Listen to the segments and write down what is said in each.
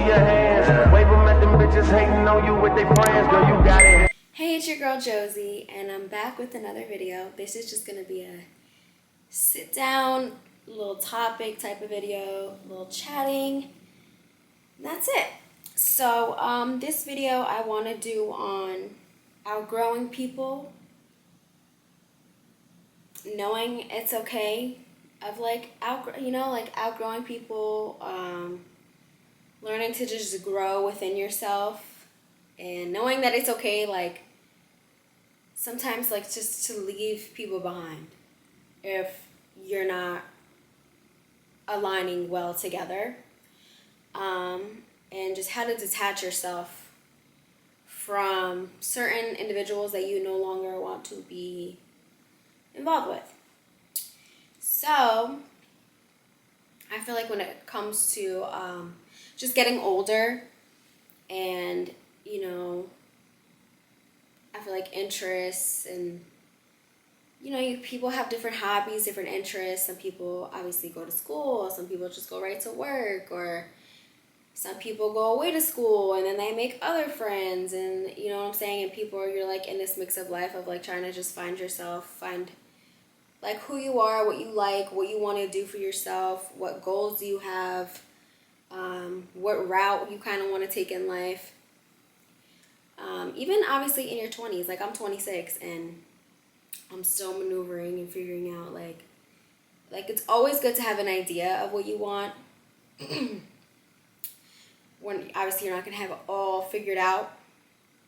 your hands. Wave them at them bitches hating on you with their friends. Girl, you got it. Hey, it's your girl Josie, and I'm back with another video. This is just gonna be a sit down, little topic type of video, little chatting. And that's it. So, this video I want to do on outgrowing people, knowing it's okay, of outgrowing people, learning to just grow within yourself, and knowing that it's okay, like, sometimes, like, just to leave people behind if you're not aligning well together, and just how to detach yourself from certain individuals that you no longer want to be involved with. So, I feel like when it comes to just getting older, and, I feel like interests and, people have different hobbies, different interests. Some people obviously go to school, some people just go right to work, or some people go away to school and then they make other friends, and you know what I'm saying? And you're like in this mix of life of like trying to just find yourself, find like who you are, what you like, what you want to do for yourself, what goals do you have, what route you kind of want to take in life. Even obviously in your 20s, like I'm 26 and I'm still maneuvering and figuring out like it's always good to have an idea of what you want. When obviously you're not going to have it all figured out,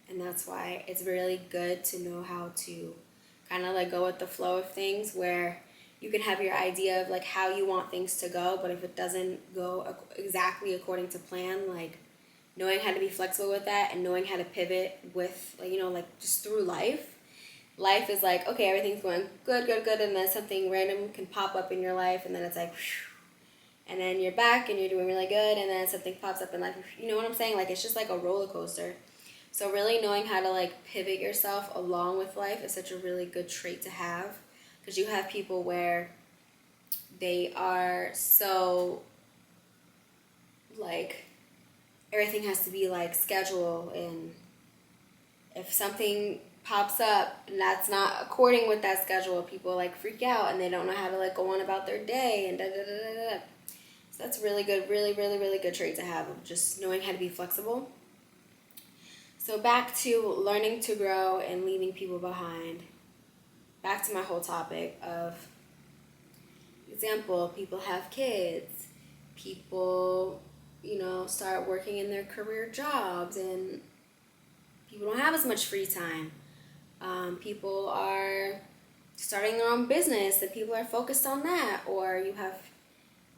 and that's why it's really good to know how to kind of like go with the flow of things, where you can have your idea of like how you want things to go, but if it doesn't go exactly according to plan, like knowing how to be flexible with that and knowing how to pivot with like just through life. Life is like, okay, everything's going good, and then something random can pop up in your life, and then it's like, whew, and then you're back and you're doing really good, and then something pops up in life. You know what I'm saying? Like, it's just like a roller coaster. So really knowing how to like pivot yourself along with life is such a really good trait to have, because you have people where they are so like everything has to be like scheduled, and if something pops up and that's not according with that schedule, people like freak out and they don't know how to like go on about their day and da da da da da. So that's really good, really, really, really good trait to have, of just knowing how to be flexible. So back to learning to grow and leaving people behind. Back to my whole topic of example, people have kids, people, start working in their career jobs, and people don't have as much free time. People are starting their own business and people are focused on that, or you have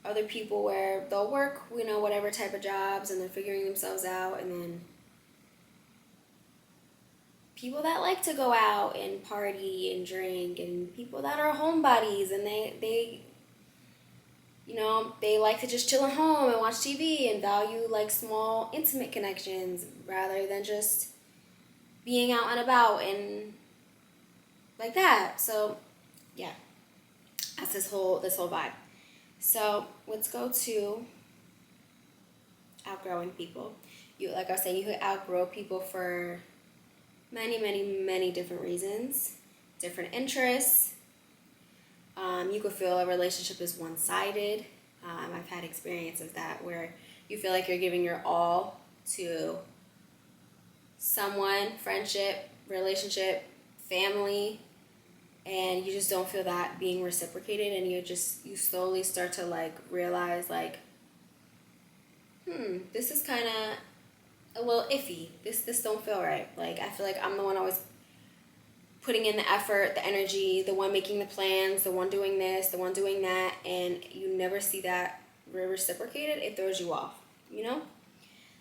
other people where they'll work, whatever type of jobs, and they're figuring themselves out, and then people that like to go out and party and drink, and people that are homebodies and they like to just chill at home and watch TV and value like small intimate connections rather than just being out and about and like that. So yeah, that's this whole vibe. So let's go to outgrowing people. Like I was saying, you could outgrow people for many, many, many different reasons, different interests. You could feel a relationship is one-sided. I've had experience of that, where you feel like you're giving your all to someone, friendship, relationship, family, and you just don't feel that being reciprocated, and you slowly start to like realize like, this is kind of a little iffy. This don't feel right. Like, I feel like I'm the one always putting in the effort, the energy, the one making the plans, the one doing this, the one doing that, and you never see that reciprocated. It throws you off,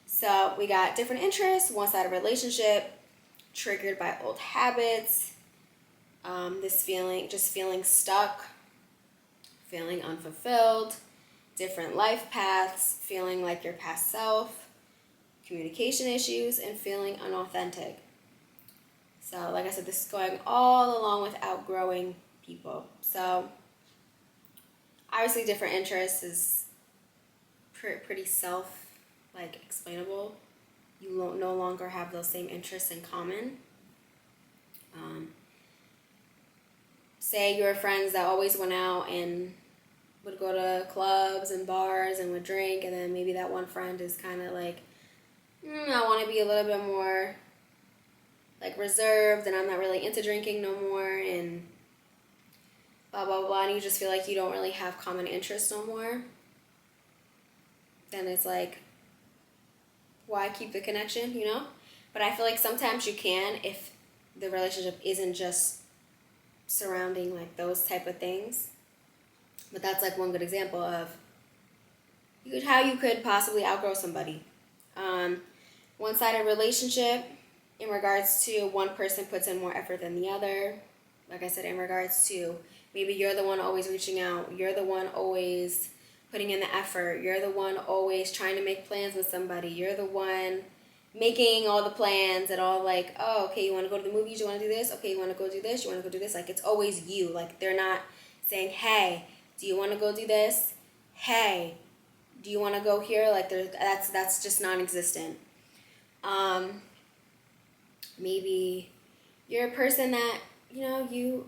So we got different interests, one-sided relationship, triggered by old habits, this feeling, just feeling stuck, feeling unfulfilled, different life paths, feeling like your past self, communication issues, and feeling unauthentic. So like I said, this is going all along with outgrowing people. So obviously different interests is pretty self like explainable. You no longer have those same interests in common. Say you're friends that always went out and would go to clubs and bars and would drink, and then maybe that one friend is kind of like, I want to be a little bit more like reserved, and I'm not really into drinking no more, and blah blah blah, and you just feel like you don't really have common interests no more. Then it's like, why keep the connection, you know? But I feel like sometimes you can if the relationship isn't just surrounding like those type of things. But that's like one good example of how you could possibly outgrow somebody. One-sided relationship, in regards to one person puts in more effort than the other. Like I said, in regards to maybe you're the one always reaching out, you're the one always putting in the effort, you're the one always trying to make plans with somebody, you're the one making all the plans and all, like, oh, okay, you want to go to the movies, you want to do this, okay, you want to go do this, you want to go do this. Like, it's always you. Like, they're not saying, hey, do you want to go do this? Hey, do you want to go here? Like, that's just non-existent. Maybe you're a person that, you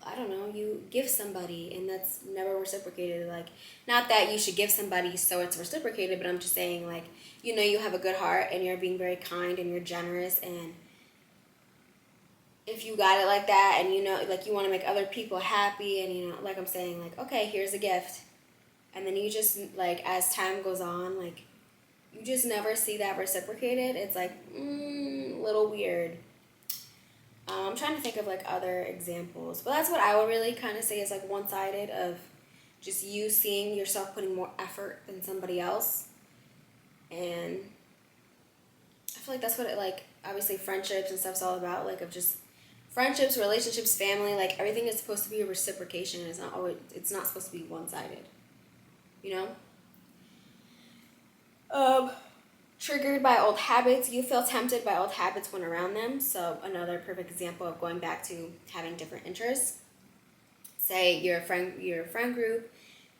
I don't know, you give somebody and that's never reciprocated. Like, not that you should give somebody so it's reciprocated, but I'm just saying, like, you have a good heart and you're being very kind and you're generous, and if you got it like that and like, you want to make other people happy, and like I'm saying, like, okay, here's a gift, and then you just, like, as time goes on, like, you just never see that reciprocated. It's like, a little weird. I'm trying to think of like other examples, but that's what I would really kind of say is like one-sided, of just you seeing yourself putting more effort than somebody else. And I feel like that's what it, like, obviously friendships and stuff's all about, like, of just friendships, relationships, family, like, everything is supposed to be a reciprocation. It's not supposed to be one-sided, Triggered by old habits. You feel tempted by old habits when around them. So another perfect example of going back to having different interests. Say you're a friend group,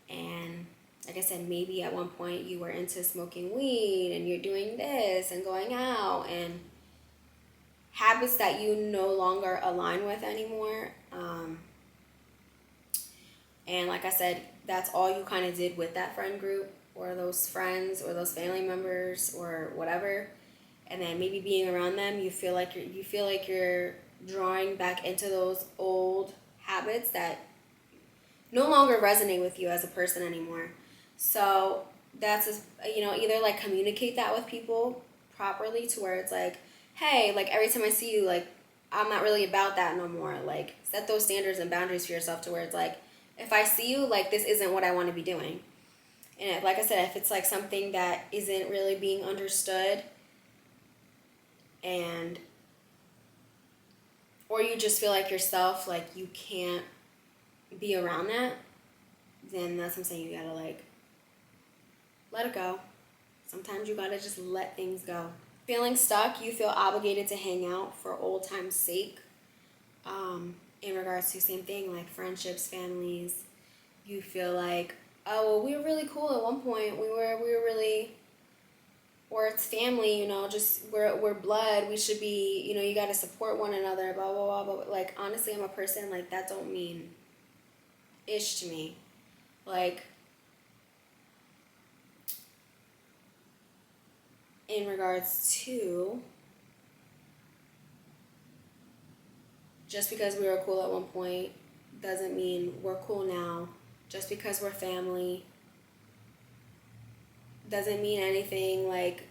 and like I said, maybe at one point you were into smoking weed and you're doing this and going out, and habits that you no longer align with anymore. And like I said, that's all you kind of did with that friend group, or those friends, or those family members, or whatever. And then maybe being around them, you feel like you're drawing back into those old habits that no longer resonate with you as a person anymore. So that's either like communicate that with people properly, to where it's like, hey, like, every time I see you, like, I'm not really about that no more. Like, set those standards and boundaries for yourself, to where it's like, if I see you, like, this isn't what I want to be doing. And like I said, if it's like something that isn't really being understood, or you just feel like yourself, like, you can't be around that, then that's what I'm saying, you gotta, like, let it go. Sometimes you gotta just let things go. Feeling stuck, you feel obligated to hang out for old time's sake. In regards to same thing, like friendships, families, you feel like, oh, well, we were really cool at one point. We were really, or it's family, just we're blood. We should be, you got to support one another, blah, blah, blah. But, like, honestly, I'm a person, like, that don't mean ish to me. Like, in regards to, just because we were cool at one point doesn't mean we're cool now. Just because we're family doesn't mean anything. Like,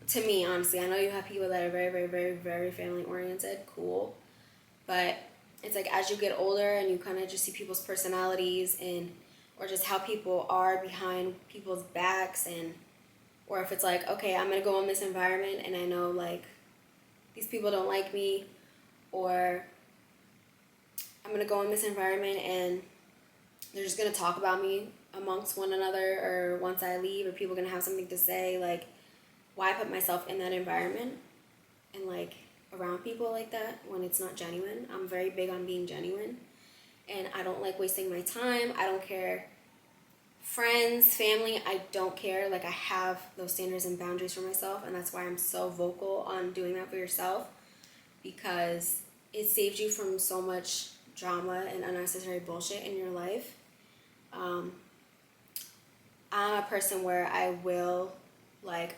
to me, honestly, I know you have people that are very, very, very, very family oriented, cool, but it's like, as you get older and you kind of just see people's personalities, or just how people are behind people's backs, or if it's like, okay, I'm gonna go in this environment and I know, like, these people don't like me, or I'm gonna go in this environment and they're just going to talk about me amongst one another, or once I leave, or people are going to have something to say. Like, why put myself in that environment and, like, around people like that when it's not genuine? I'm very big on being genuine, and I don't like wasting my time. I don't care Friends, family, I don't care. Like, I have those standards and boundaries for myself, and that's why I'm so vocal on doing that for yourself, because it saved you from so much drama and unnecessary bullshit in your life. I'm a person where I will, like,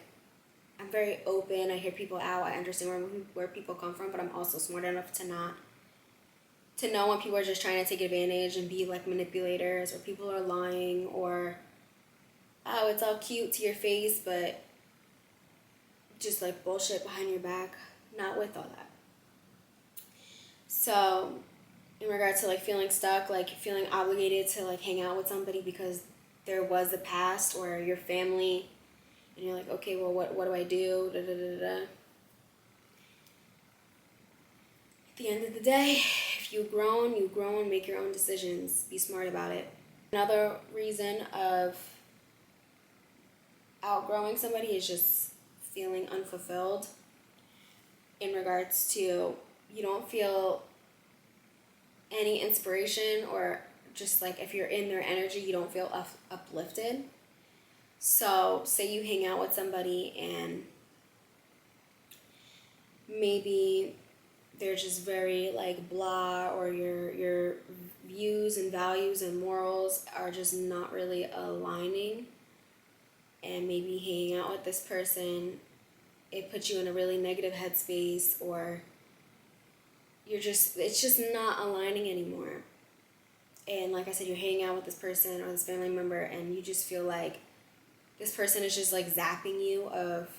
I'm very open. I hear people out. I understand where people come from, but I'm also smart enough to know when people are just trying to take advantage and be like manipulators, or people are lying, or oh, it's all cute to your face, but just like bullshit behind your back. Not with all that. So in regards to like feeling stuck, like feeling obligated to like hang out with somebody because there was a past or your family, and you're like, okay, well, what do I do? Da, da, da, da. At the end of the day, if you've grown, make your own decisions. Be smart about it. Another reason of outgrowing somebody is just feeling unfulfilled in regards to you don't feel any inspiration, or just like if you're in their energy, you don't feel uplifted. So say you hang out with somebody and maybe they're just very like blah, or your views and values and morals are just not really aligning, and maybe hanging out with this person, it puts you in a really negative headspace, or it's just not aligning anymore. And like I said, you're hanging out with this person or this family member, and you just feel like this person is just like zapping you of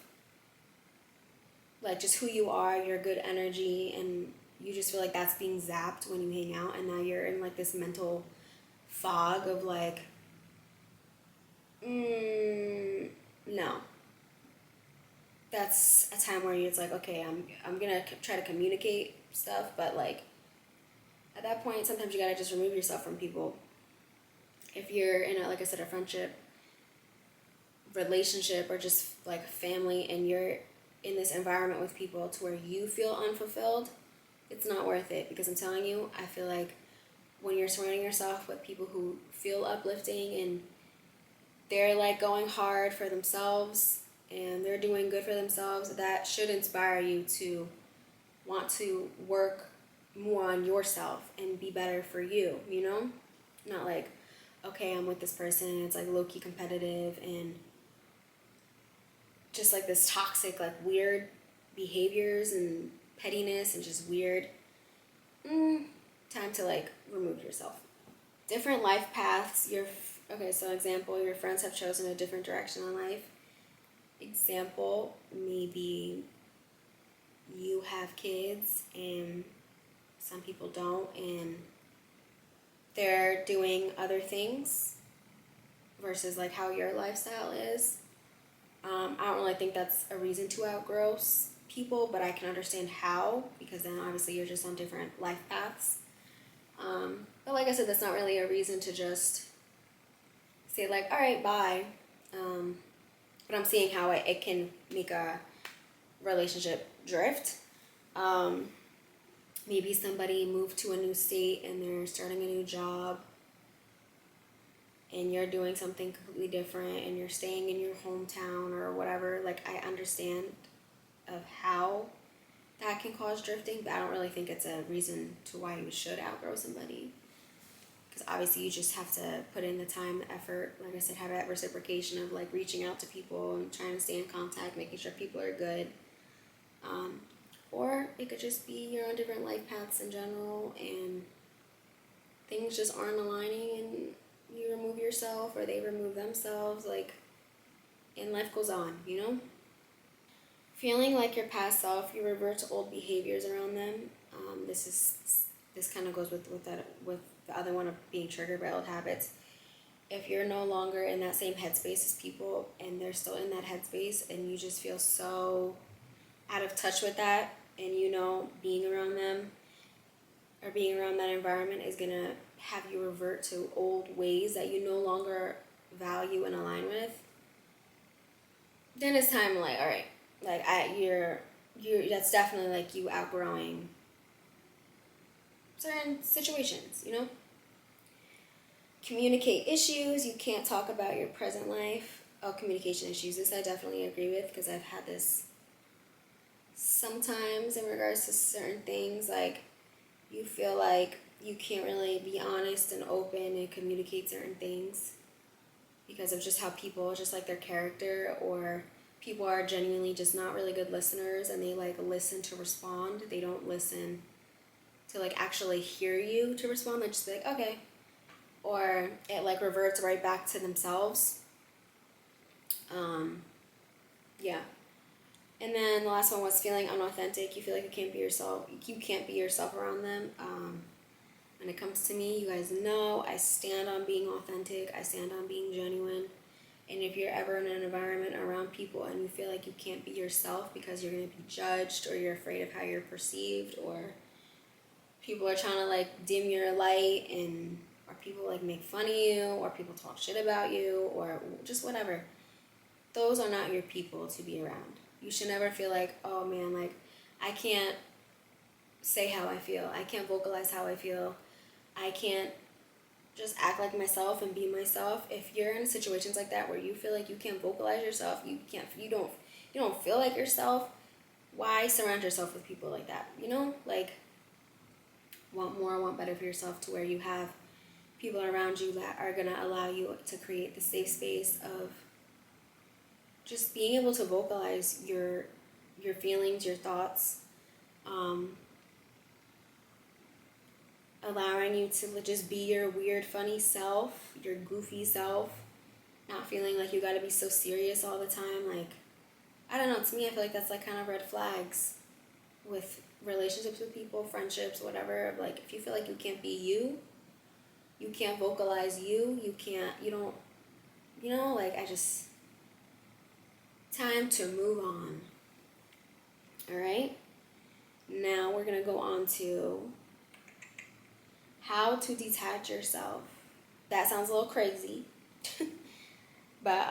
like just who you are, your good energy, and you just feel like that's being zapped when you hang out, and now you're in like this mental fog of like, no. That's a time where it's like, okay, I'm gonna try to communicate stuff, but like at that point, sometimes you gotta just remove yourself from people. If you're in a, like I said, a friendship, relationship, or just like family, and you're in this environment with people to where you feel unfulfilled, it's not worth it. Because I'm telling you, I feel like when you're surrounding yourself with people who feel uplifting and they're like going hard for themselves and they're doing good for themselves, that should inspire you to want to work more on yourself and be better for you, you know? Not like, okay, I'm with this person and it's like low-key competitive and just like this toxic, like weird behaviors and pettiness and just weird. Time to like remove yourself. Different life paths. Okay, so example, your friends have chosen a different direction in life. Example, maybe you have kids and some people don't, and they're doing other things versus like how your lifestyle is. I don't really think that's a reason to outgrow people, but I can understand how, because then obviously you're just on different life paths. But like I said, that's not really a reason to just say like, all right, bye. But I'm seeing how it can make a relationship drift. Maybe somebody moved to a new state and they're starting a new job, and you're doing something completely different, and you're staying in your hometown or whatever. Like, I understand of how that can cause drifting, but I don't really think it's a reason to why you should outgrow somebody. Because obviously you just have to put in the time, the effort, like I said, have that reciprocation of like reaching out to people and trying to stay in contact, making sure people are good. Or it could just be you're on different life paths in general and things just aren't aligning, and you remove yourself or they remove themselves, like, and life goes on, you know? Feeling like your past self, you revert to old behaviors around them. This kind of goes with the other one of being triggered by old habits. If you're no longer in that same headspace as people and they're still in that headspace, and you just feel so out of touch with that, and you know being around them or being around that environment is going to have you revert to old ways that you no longer value and align with, then it's time to like, all right, like you're that's definitely like you outgrowing certain situations, you know? communicate issues. You can't talk about your present life. Oh, communication issues. This I definitely agree with, because I've had this sometimes in regards to certain things. Like, you feel like you can't really be honest and open and communicate certain things because of just how people, just like their character, or people are genuinely just not really good listeners, and they like listen to respond. They don't listen to like actually hear you to respond. They just be like, okay. Or it like reverts right back to themselves. Yeah. And then the last one was feeling unauthentic. You feel like you can't be yourself. You can't be yourself around them. When it comes to me, you guys know I stand on being authentic. I stand on being genuine. And if you're ever in an environment around people and you feel like you can't be yourself because you're going to be judged, or you're afraid of how you're perceived, or people are trying to like dim your light, and or people like make fun of you, or people talk shit about you, or just whatever, those are not your people to be around. You should never feel like, oh man, like I can't say how I feel. I can't vocalize how I feel. I can't just act like myself and be myself. If you're in situations like that where you feel like you can't vocalize yourself, you don't feel like yourself, why surround yourself with people like that? You know, like, want more, want better for yourself, to where you have people around you that are gonna allow you to create the safe space of just being able to vocalize your feelings, your thoughts, allowing you to just be your weird, funny self, your goofy self, not feeling like you gotta be so serious all the time. Like, I don't know, to me, I feel like that's like kind of red flags with relationships with people, friendships, whatever. Like, if you feel like you can't be you, you can't vocalize you don't, you know, like, time to move on. All right? Now we're gonna go on to how to detach yourself. That sounds a little crazy, but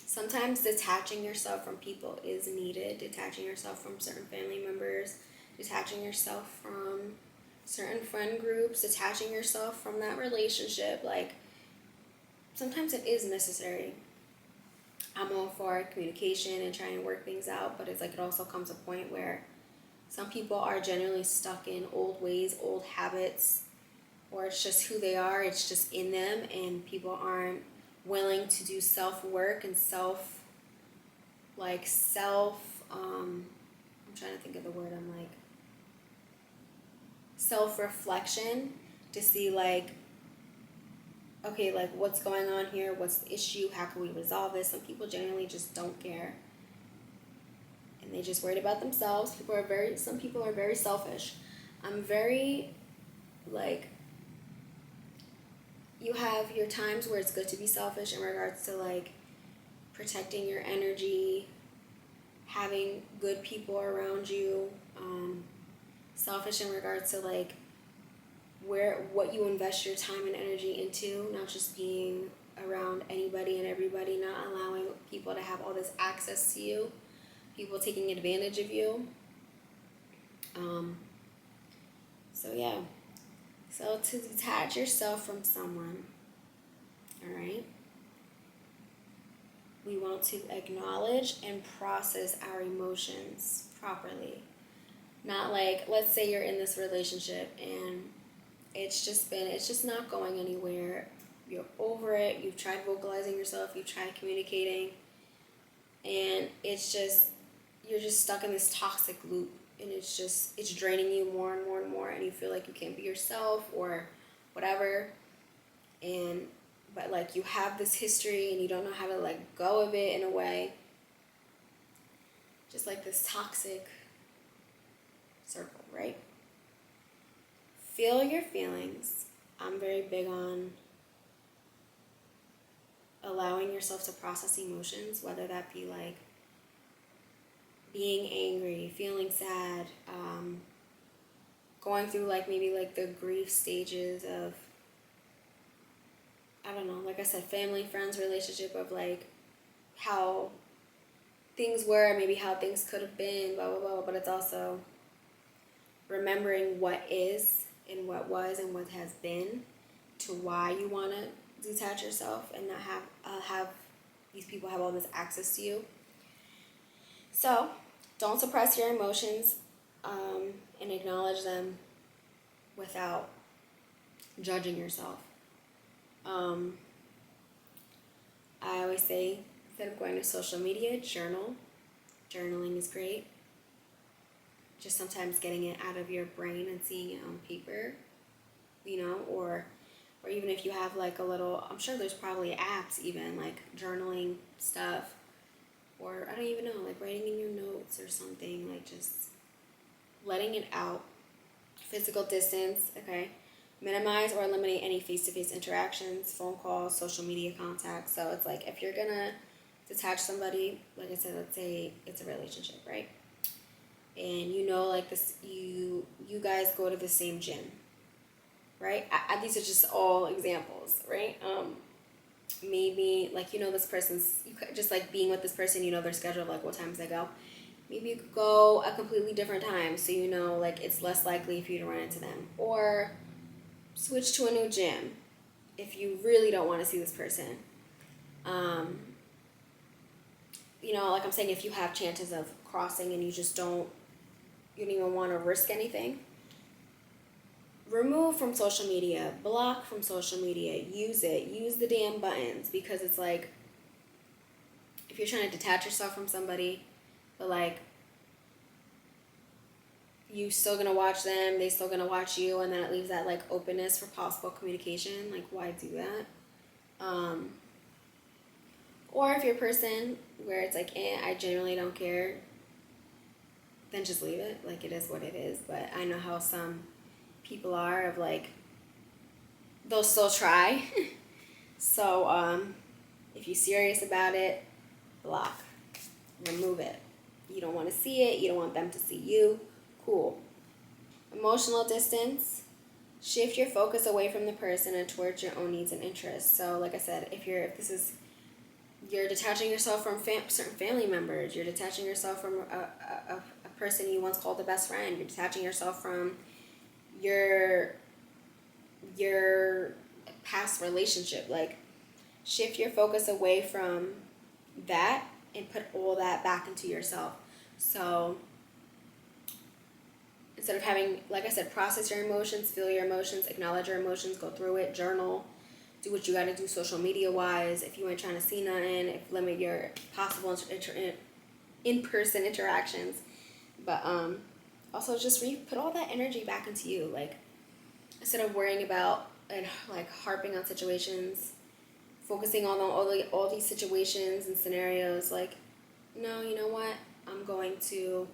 sometimes detaching yourself from people is needed. Detaching yourself from certain family members, detaching yourself from certain friend groups, detaching yourself from that relationship. Like, sometimes it is necessary. I'm all for communication and trying to work things out, but it's like it also comes a point where some people are generally stuck in old ways, old habits, or it's just who they are, it's just in them, and people aren't willing to do self-work and I'm trying to think of the word, self-reflection, to see like, okay, like, what's going on here? What's the issue? How can we resolve this? Some people genuinely just don't care, and they just worried about themselves. Some people are very selfish. I'm very, like, you have your times where it's good to be selfish in regards to like protecting your energy, having good people around you, selfish in regards to like what you invest your time and energy into, not just being around anybody and everybody, not allowing people to have all this access to you, people taking advantage of you. So yeah, so to detach yourself from someone, all right, we want to acknowledge and process our emotions properly. Not like, let's say you're in this relationship and it's just not going anywhere. You're over it. You've tried vocalizing yourself. You've tried communicating. And you're just stuck in this toxic loop. And it's draining you more and more and more. And you feel like you can't be yourself or whatever. But like, you have this history and you don't know how to let go of it in a way. Just like this toxic circle, right? Feel your feelings. I'm very big on allowing yourself to process emotions, whether that be like being angry, feeling sad, going through like maybe like the grief stages of, I don't know, like I said, family, friends, relationship, of like how things were, maybe how things could have been, blah, blah, blah. But it's also remembering what is and what was and what has been, to why you want to detach yourself and not have these people have all this access to you. So don't suppress your emotions, and acknowledge them without judging yourself. I always say, instead of going to social media, journal. Journaling is great. Just sometimes getting it out of your brain and seeing it on paper, or even if you have like a little, I'm sure there's probably apps even, like journaling stuff, or I don't even know, like writing in your notes or something, like just letting it out. Physical distance, okay. Minimize or eliminate any face-to-face interactions, phone calls, social media contacts. So it's like, if you're gonna detach somebody, like I said, let's say it's a relationship, right? And like this, you guys go to the same gym, right? These are just all examples, right? Maybe like this person's, just like being with this person, their schedule, like what times they go. Maybe you could go a completely different time, so like it's less likely for you to run into them. Or switch to a new gym if you really don't want to see this person. Like I'm saying, if you have chances of crossing and you don't even want to risk anything, remove from social media, block from social media, use the damn buttons, because it's like, if you're trying to detach yourself from somebody, but like, you still gonna watch them, they still gonna watch you, and then it leaves that like openness for possible communication. Like, why do that? Or if you're a person where it's like, I genuinely don't care, then just leave it. Like, it is what it is. But I know how some people are, of like, they'll still try. So if you're serious about it, block, remove it. You don't want to see it, you don't want them to see you. Cool. Emotional distance. Shift your focus away from the person and towards your own needs and interests. So like I said, if you're detaching yourself from certain family members, you're detaching yourself from a person you once called a best friend, you're detaching yourself from your past relationship, like, shift your focus away from that and put all that back into yourself. So instead of having, like I said, process your emotions, feel your emotions, acknowledge your emotions, go through it, journal, do what you got to do social media wise. If you ain't trying to see nothing, limit your possible in-person interactions. But also just put all that energy back into you. Like, instead of worrying about and like harping on situations, focusing on all these situations and scenarios, like, no, you know what? I'm going to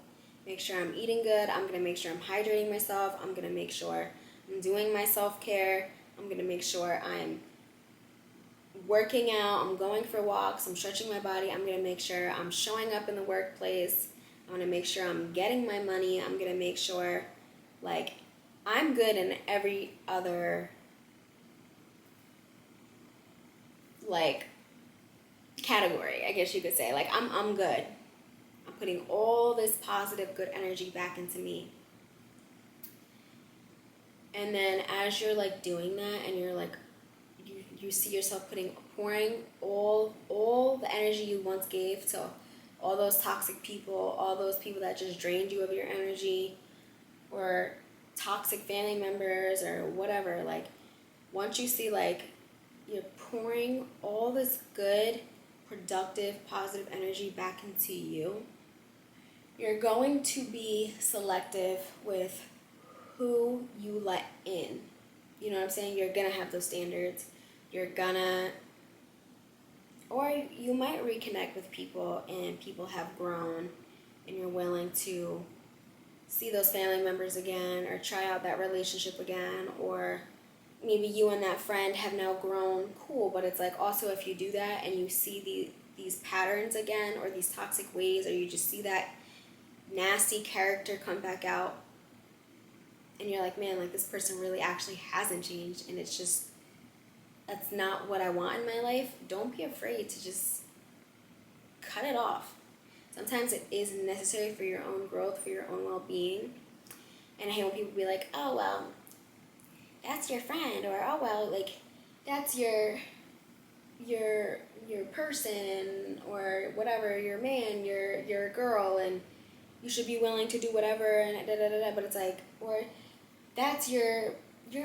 make sure I'm eating good. I'm going to make sure I'm hydrating myself. I'm going to make sure I'm doing my self-care. I'm going to make sure I'm working out. I'm going for walks. I'm stretching my body. I'm going to make sure I'm showing up in the workplace. I'm going to make sure I'm getting my money. I'm going to make sure, like, I'm good in every other, like, category, I guess you could say. Like, I'm good. I'm putting all this positive, good energy back into me. And then as you're, like, doing that, and you're, like, you see yourself pouring all the energy you once gave to all those toxic people, all those people that just drained you of your energy, or toxic family members, or whatever. Like, once you see, like, you're pouring all this good, productive, positive energy back into you, you're going to be selective with who you let in. You know what I'm saying? You're going to have those standards. Or you might reconnect with people, and people have grown, and you're willing to see those family members again, or try out that relationship again, or maybe you and that friend have now grown. Cool. But it's like, also, if you do that and you see these patterns again, or these toxic ways, or you just see that nasty character come back out, and you're like, man, like, this person really actually hasn't changed, and it's just, that's not what I want in my life. Don't be afraid to just cut it off. Sometimes it is necessary for your own growth, for your own well-being. And I hate when people be like, oh, well, that's your friend, or oh well, like that's your person, or whatever, your man, your girl, and you should be willing to do whatever, and da da da da. But it's like, or that's your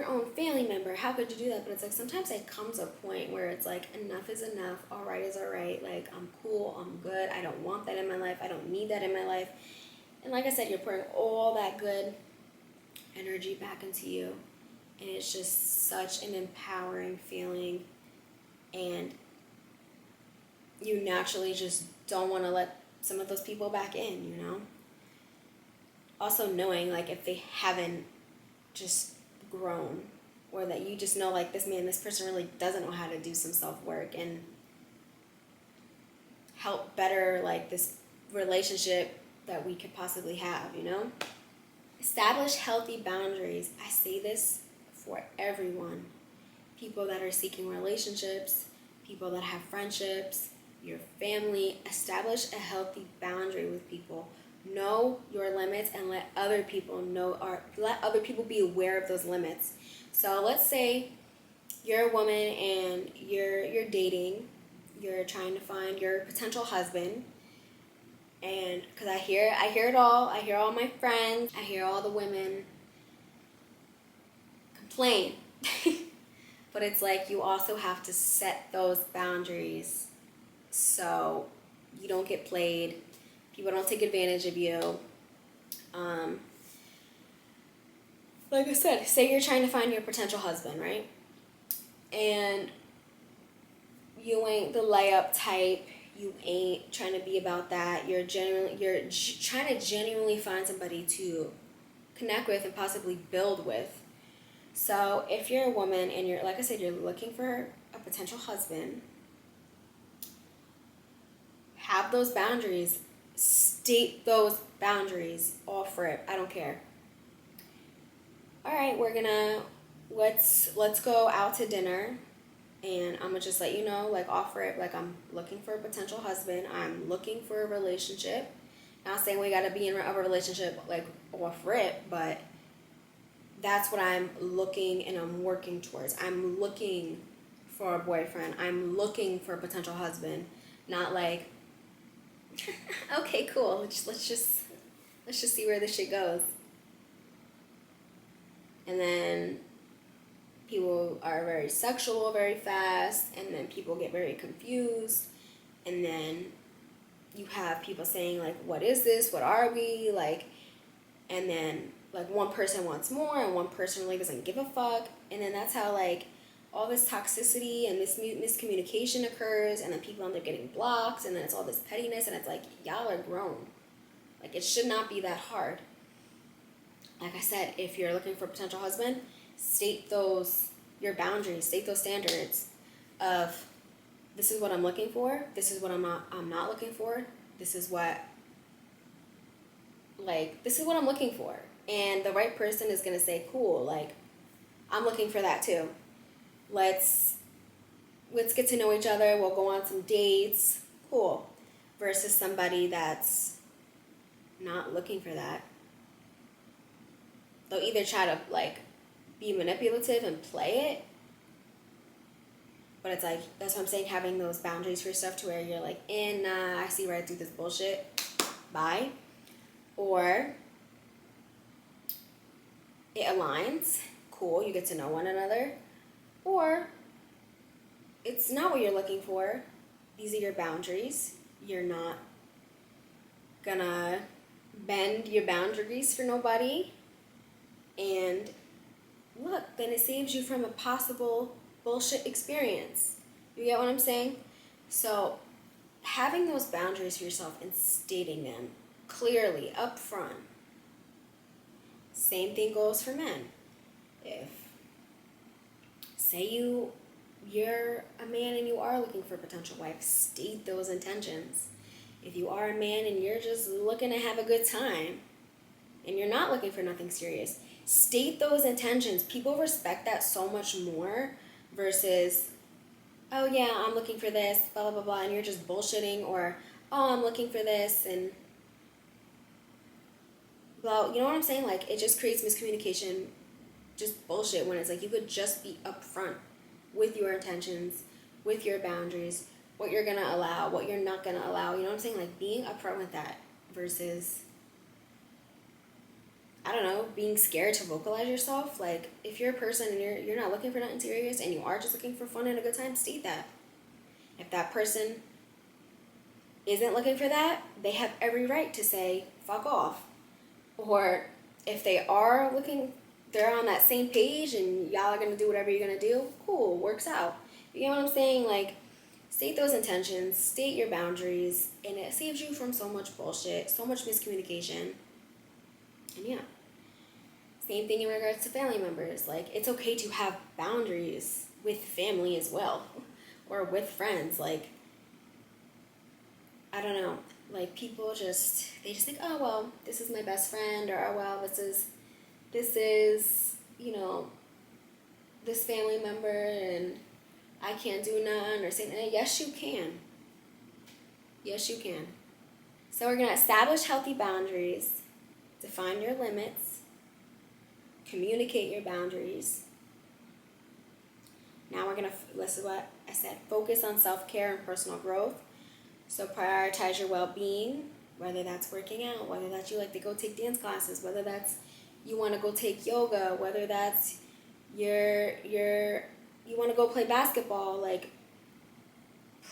own family member. How could you do that? But it's like sometimes it comes a point where it's like enough is enough. All right is all right. Like I'm cool. I'm good. I don't want that in my life. I don't need that in my life. And like I said, you're pouring all that good energy back into you, and it's just such an empowering feeling. And you naturally just don't want to let some of those people back in, you know? Also knowing, like, if they haven't just grown, or that you just know, like, this person really doesn't know how to do some self-work and help better, like, this relationship that we could possibly have, you know? Establish healthy boundaries. I say this for everyone. People that are seeking relationships, people that have friendships, your family. Establish a healthy boundary with people. Know your limits and let other people know, or let other people be aware of those limits. So let's say you're a woman and you're dating, you're trying to find your potential husband. And because I hear it all. I hear all my friends. I hear all the women complain. But it's like you also have to set those boundaries so you don't get played. People don't take advantage of you. Like I said, say you're trying to find your potential husband, right? And you ain't the layup type. You ain't trying to be about that. You're trying to genuinely find somebody to connect with and possibly build with. So if you're a woman and you're, like I said, you're looking for a potential husband, have those boundaries. State those boundaries. Offer it. I don't care. All right, we're gonna let's go out to dinner. And I'm going to just let you know, like, offer it, like, I'm looking for a potential husband. I'm looking for a relationship. Not saying we got to be in a relationship, like, offer it, but that's what I'm looking and I'm working towards. I'm looking for a boyfriend. I'm looking for a potential husband. Not like, okay, cool. Let's just see where this shit goes. And then people are very sexual very fast, and then people get very confused, and then you have people saying, like, what is this? What are we? Like, and then, like, one person wants more, and one person really doesn't give a fuck, and then that's how, like, all this toxicity and this miscommunication occurs, and then people end up getting blocked, and then it's all this pettiness, and it's like, y'all are grown. Like, it should not be that hard. Like I said, if you're looking for a potential husband, state your boundaries, state those standards of, this is what I'm looking for, this is what I'm not looking for, this is what I'm looking for. And the right person is going to say, cool, like, I'm looking for that too. Let's get to know each other, we'll go on some dates, cool. Versus somebody that's not looking for that. They'll either try to, like, be manipulative and play it, but it's like, that's what I'm saying, having those boundaries for yourself to where you're like, nah, I see right through this bullshit, bye. Or it aligns, cool, you get to know one another. Or it's not what you're looking for, these are your boundaries, you're not gonna bend your boundaries for nobody, and look, then it saves you from a possible bullshit experience. You get what I'm saying? So having those boundaries for yourself and stating them clearly up front. Same thing goes for men. If, say you're a man and you are looking for a potential wife, state those intentions. If you are a man and you're just looking to have a good time and you're not looking for nothing serious, state those intentions. People respect that so much more versus, oh yeah, I'm looking for this, blah, blah, blah, blah, and you're just bullshitting, or, oh, I'm looking for this, and blah, you know what I'm saying? Like, it just creates miscommunication just bullshit when it's like you could just be upfront with your intentions, with your boundaries, what you're gonna allow, what you're not gonna allow. You know what I'm saying? Like being upfront with that versus, I don't know, being scared to vocalize yourself. Like if you're a person and you're not looking for nothing serious and you are just looking for fun and a good time, state that. If that person isn't looking for that, they have every right to say fuck off. Or if they are looking, they're on that same page and y'all are gonna do whatever you're gonna do, cool, works out. You know what I'm saying? Like, state those intentions, state your boundaries, and it saves you from so much bullshit, so much miscommunication. And yeah, same thing in regards to family members. Like, it's okay to have boundaries with family as well, or with friends. Like, I don't know, like people they just think, oh well, this is my best friend, or oh well, this is, you know, this family member and I can't do none, or say, yes you can. Yes you can. So we're gonna establish healthy boundaries, define your limits, communicate your boundaries. Now we're gonna, this is what I said, focus on self-care and personal growth. So prioritize your well-being, whether that's working out, whether that's you like to go take dance classes, whether that's you want to go take yoga, whether that's you want to go play basketball. Like,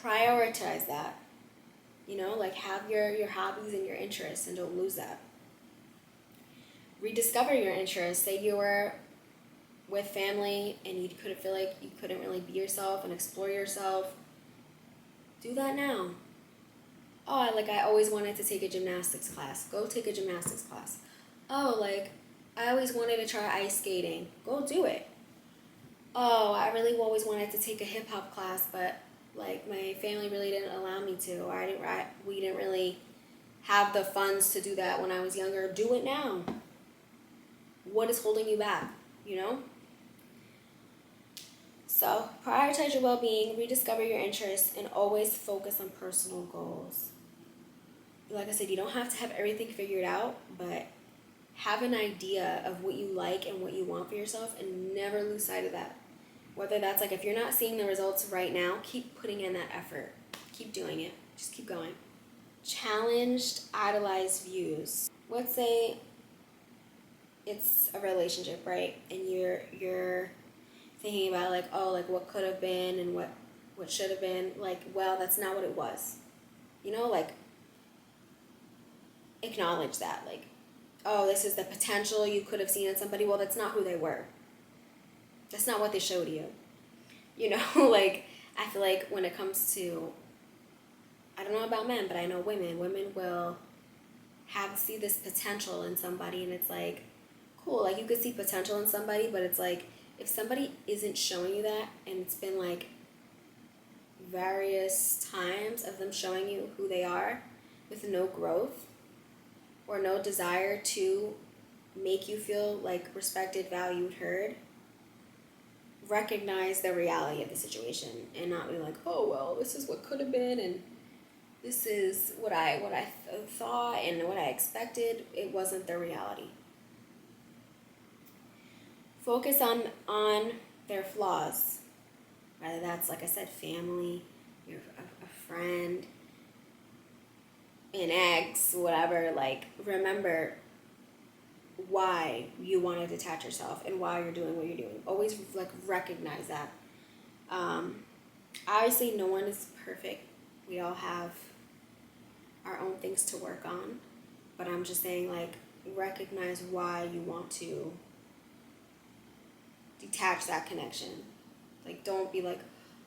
prioritize that. You know, like have your hobbies and your interests and don't lose that. Rediscover your interests. Say you were with family and you couldn't feel like you couldn't really be yourself and explore yourself. Do that now. Oh, I always wanted to take a gymnastics class. Go take a gymnastics class. Oh, like, I always wanted to try ice skating. Go do it. Oh, I really always wanted to take a hip-hop class, but, like, my family really didn't allow me to. Or we didn't really have the funds to do that when I was younger. Do it now. What is holding you back, you know? So, prioritize your well-being, rediscover your interests, and always focus on personal goals. Like I said, you don't have to have everything figured out, but have an idea of what you like and what you want for yourself and never lose sight of that. Whether that's like, if you're not seeing the results right now, keep putting in that effort. Keep doing it. Just keep going. Challenged, idolized views. Let's say it's a relationship, right? And you're thinking about like, oh, like what could have been and what should have been. Like, well, that's not what it was. You know, like, acknowledge that. Like, oh, this is the potential you could have seen in somebody. Well, that's not who they were. That's not what they showed you. You know, like, I feel like when it comes to, I don't know about men, but I know women will see this potential in somebody, and it's like, cool, like, you could see potential in somebody, but it's like, if somebody isn't showing you that, and it's been like various times of them showing you who they are with no growth or no desire to make you feel like respected, valued, heard, recognize the reality of the situation and not be like, oh, well, this is what could have been and this is what I thought and what I expected. It wasn't the reality. Focus on their flaws, whether that's, like I said, family, a friend, an ex, whatever. Like, remember why you want to detach yourself and why you're doing what you're doing. Always, like, recognize that. Obviously, no one is perfect. We all have our own things to work on. But I'm just saying, like, recognize why you want to detach that connection. Like, don't be like,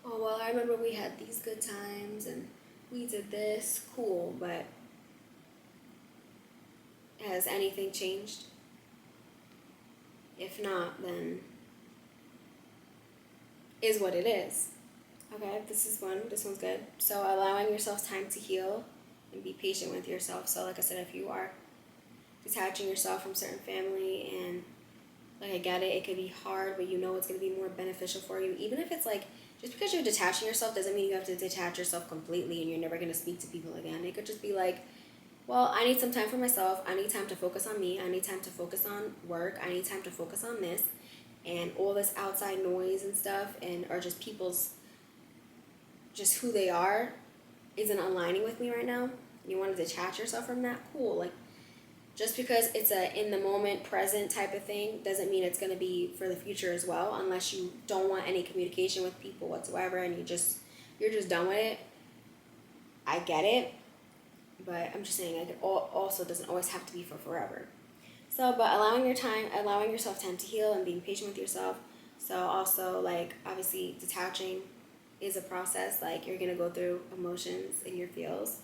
oh, well, I remember we had these good times and we did this, cool, but has anything changed? If not, then is what it is. Okay, this one's good. So allowing yourself time to heal and be patient with yourself. So like I said, if you are detaching yourself from certain family, and like, I get it, it could be hard, but you know it's going to be more beneficial for you. Even if it's like, just because you're detaching yourself doesn't mean you have to detach yourself completely and you're never going to speak to people again. It could just be like, well, I need some time for myself. I need time to focus on me. I need time to focus on work. I need time to focus on this. and all this outside noise and stuff, and or just people's, just who they are, isn't aligning with me right now, and you want to detach yourself from that, cool. Like, just because it's a in the moment present type of thing doesn't mean it's going to be for the future as well, unless you don't want any communication with people whatsoever and you're just done with it. I get it, but I'm just saying, like, it also doesn't always have to be for forever. So, but allowing yourself time to heal and being patient with yourself. So also, like, obviously detaching is a process. Like, you're gonna go through emotions in your feels.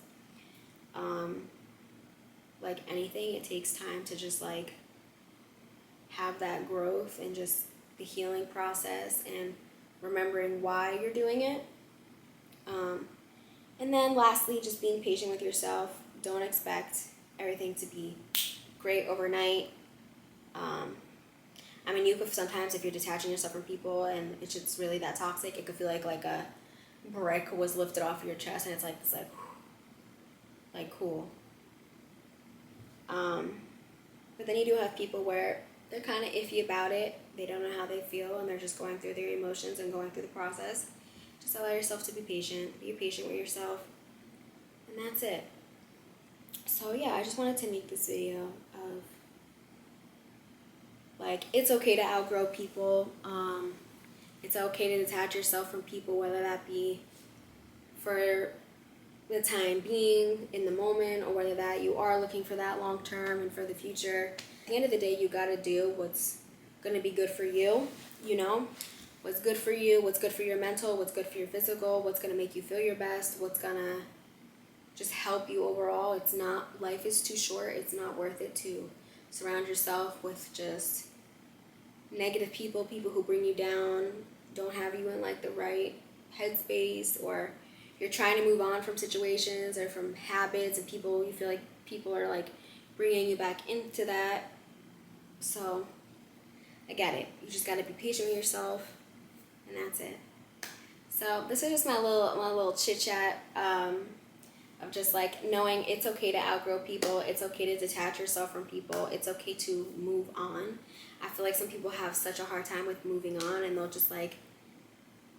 Like anything, it takes time to just like have that growth and just the healing process and remembering why you're doing it. And then lastly, just being patient with yourself. Don't expect everything to be great overnight. I mean, you could sometimes, if you're detaching yourself from people and it's just really that toxic, it could feel like a brick was lifted off your chest, and it's like this, like cool. But then you do have people where they're kind of iffy about it. They don't know how they feel, and they're just going through their emotions and going through the process. Just allow yourself to be patient. Be patient with yourself. And that's it. So yeah, I just wanted to make this video of, like, it's okay to outgrow people. It's okay to detach yourself from people, whether that be for the time being, in the moment, or whether that you are looking for that long term and for the future. At the end of the day, you gotta do what's gonna be good for you, you know? What's good for you, what's good for your mental, what's good for your physical, what's gonna make you feel your best, what's gonna just help you overall. It's not, life is too short, it's not worth it to surround yourself with just negative people, people who bring you down, don't have you in like the right headspace, or you're trying to move on from situations or from habits and people, you feel like people are like bringing you back into that. So I get it. You just got to be patient with yourself, and that's it. So this is just my little chit chat of just like knowing it's okay to outgrow people. It's okay to detach yourself from people. It's okay to move on. I feel like some people have such a hard time with moving on, and they'll just like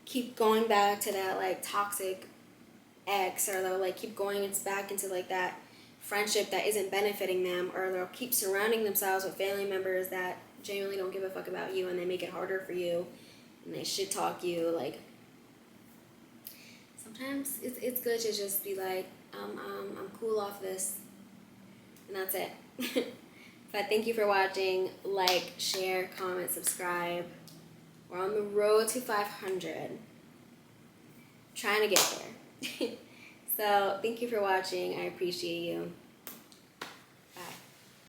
keep going back to that like toxic ex, or they'll like keep going back into like that friendship that isn't benefiting them, or they'll keep surrounding themselves with family members that genuinely don't give a fuck about you, and they make it harder for you, and they shit talk you. Like, sometimes it's good to just be like, I'm cool off this, and that's it. But thank you for watching. Like, share, comment, subscribe. We're on the road to 500. Trying to get there. So thank you for watching. I appreciate you.